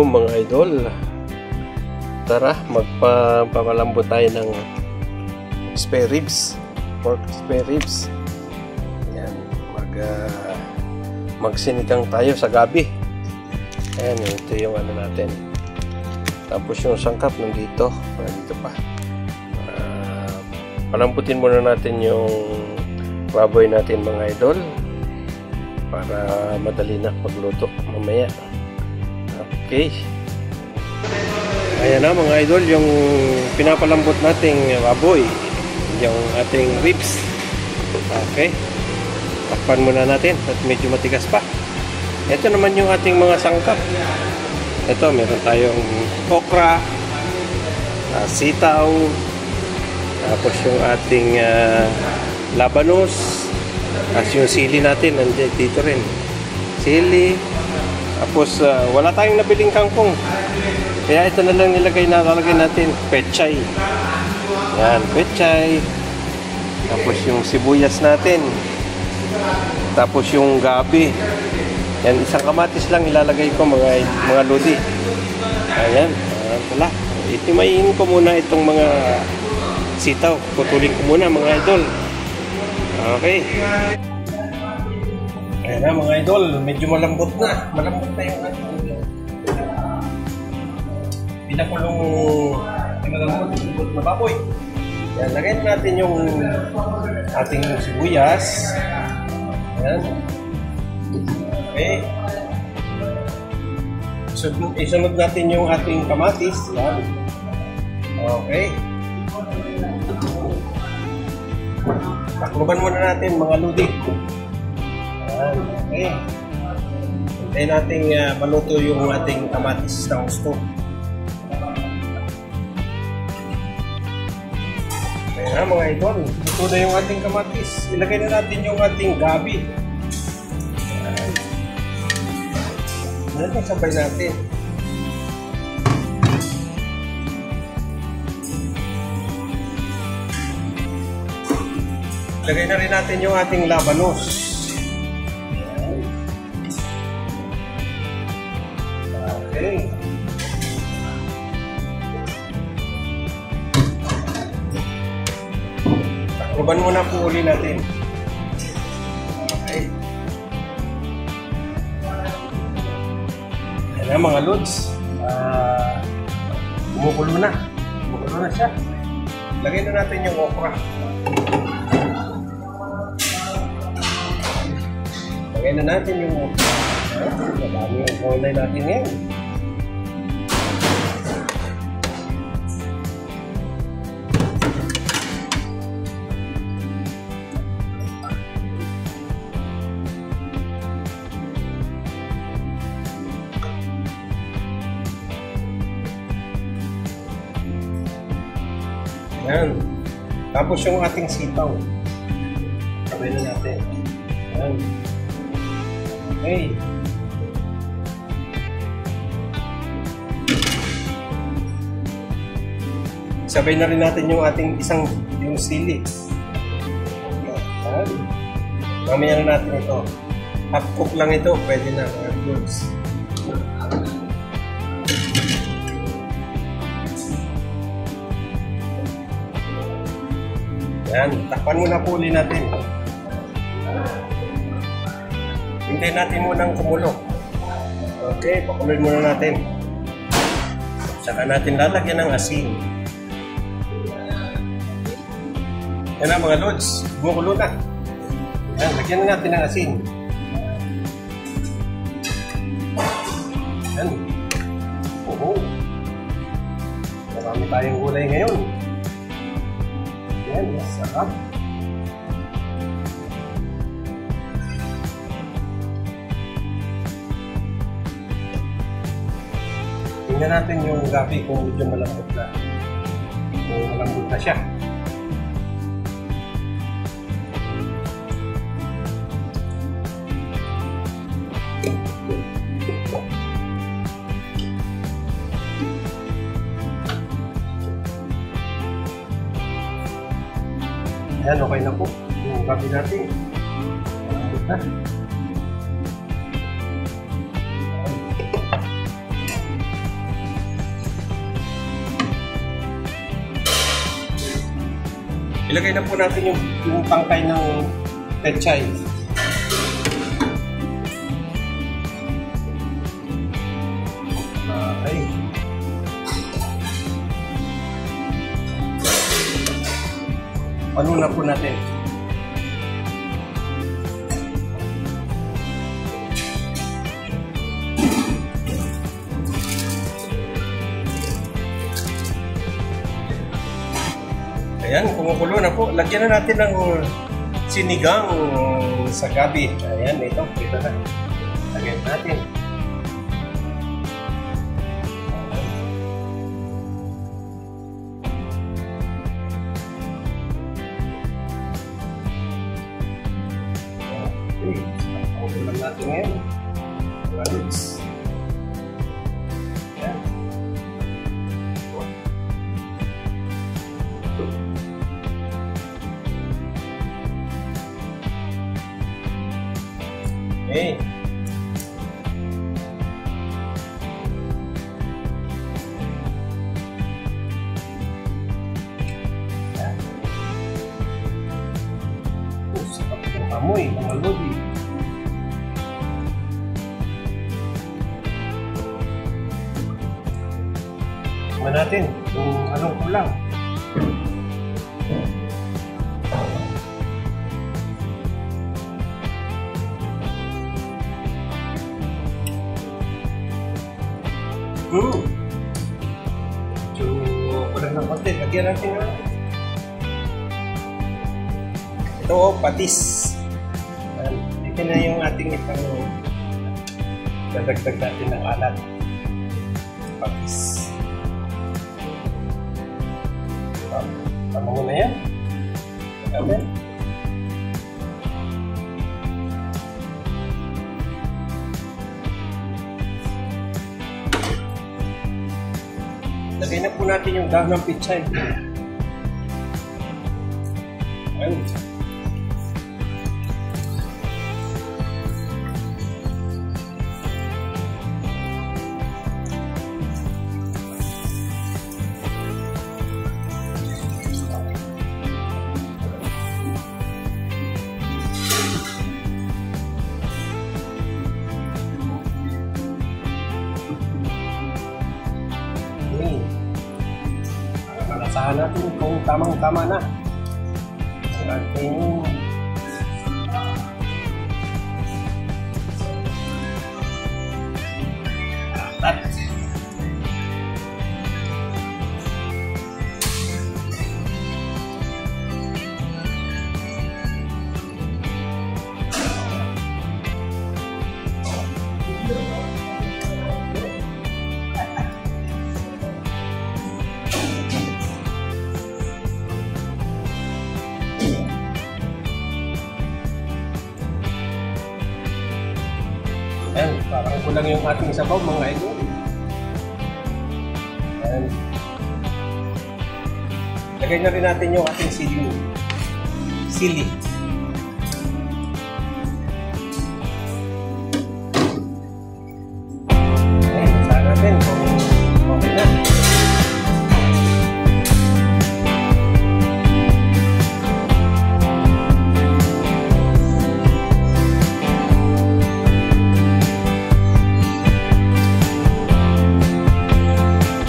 mga idol, tara magpapalambot tayo ng spare ribs, pork spare ribs. Yan, magsinigang tayo sa gabi. Ayan, ito yung ano natin. Tapos yung sangkap nandito, dito pa. Palambutin muna natin yung baboy natin mga idol para madali na pagluto mamaya. Okay. Ayan na mga idol, yung pinapalambot nating baboy, yung ating ribs. Okay. Takpan muna natin at medyo matigas pa. Ito naman yung ating mga sangkap. Ito, meron tayong okra, sitaw, tapos yung ating labanos, tapos yung sili natin, nandiyan dito rin. Sili. Tapos wala tayong nabiling kangkong. Kaya ito na lang nalalagay natin, pechay. Yan, pechay. Tapos yung sibuyas natin. Tapos yung gabi. Yan, isang kamatis lang ilalagay ko mga lodi. Ayan, wala. Itimayin ko muna itong mga sitaw. Putulin ko muna mga idol. Okay. Ayan na mga idol, medyo malambot na. Malambot na yung pinakulong malambot na baboy. Ayan, lagyan natin yung ating sibuyas. Ayan. Okay. Isunod natin yung ating kamatis. Ayan. Okay. Takluban muna natin mga ludi. Okay. Hintayin natin maluto yung ating kamatis na gusto. Kaya mga idol, luto na yung ating kamatis. Ilagay na natin yung ating gabi. Ayan, sabay natin. Ilagay na rin natin yung ating labanos. Okay. Takluban muna po uli natin. Okay. Ayan na mga lods. Kumukulo na. Kumukulo na siya. Lagay na natin yung okra. Lagay na natin yung okra. Madami yung kulay natin ngayon. Ayan. Tapos yung ating sitaw. Sabay na natin. Ayan. Okay. Sabay na rin natin yung ating yung sili. Ayan. Mamaya na natin ito. Half cook lang ito. Pwede na. Goods. Yan, takpan muna po ulit natin. Hintayin natin munang kumulo. Okay, pakuloy muna natin. Saka natin lalagyan ng asin. Yan na mga lods, kumukulo na. Yan, lagyan na natin ng asin. Yan. Oo. Marami tayong gulay ngayon. Yan, masarap. Tingnan natin yung gabi kung medyo malambot na. Kung malambot na siya. Ayan, okay na po. Yung gabi natin. Malambot na. Ilagay na po natin yung tangkay ng pechay. Okay. Ano na po natin? Ayan, kumukulo na po. Lagyan na natin ng sinigang sa gabi. Ayan, ito. Ito na. Lagyan natin. Okay. Kumukulo natin ngayon. Ayan. Okay. Sarap ng amoy, mga lodi. Tingnan natin kung anong kulang. So, kulang ng konti. Lagyan natin na. Ito, patis. Ito na yung ating itang dadagdag natin ng alat. Patis. Tama mo na yan. Okay. Lagay na po natin yung dahon ng pechay. Ayan. Malasahan natin kung tamang-tama na ang ating alat. Ayan, parang kulang yung ating sabaw mga idol. Ayan. Lagay na rin natin yung ating sili. Sili. Ayan, saan natin kung okay na.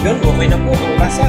Yun, okay na po ang lasa.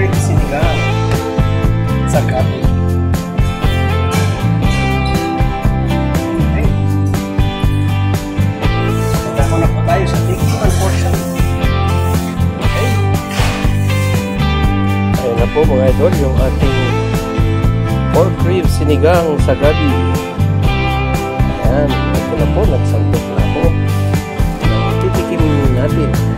rib sinigang sa gabi. Okay. Magkako na po tayo sa tikman portion. Okay. Ayun na po mga idol, yung ating pork rib sinigang sa gabi. Ayan, ito na po, nagsantok na po. Titikim natin.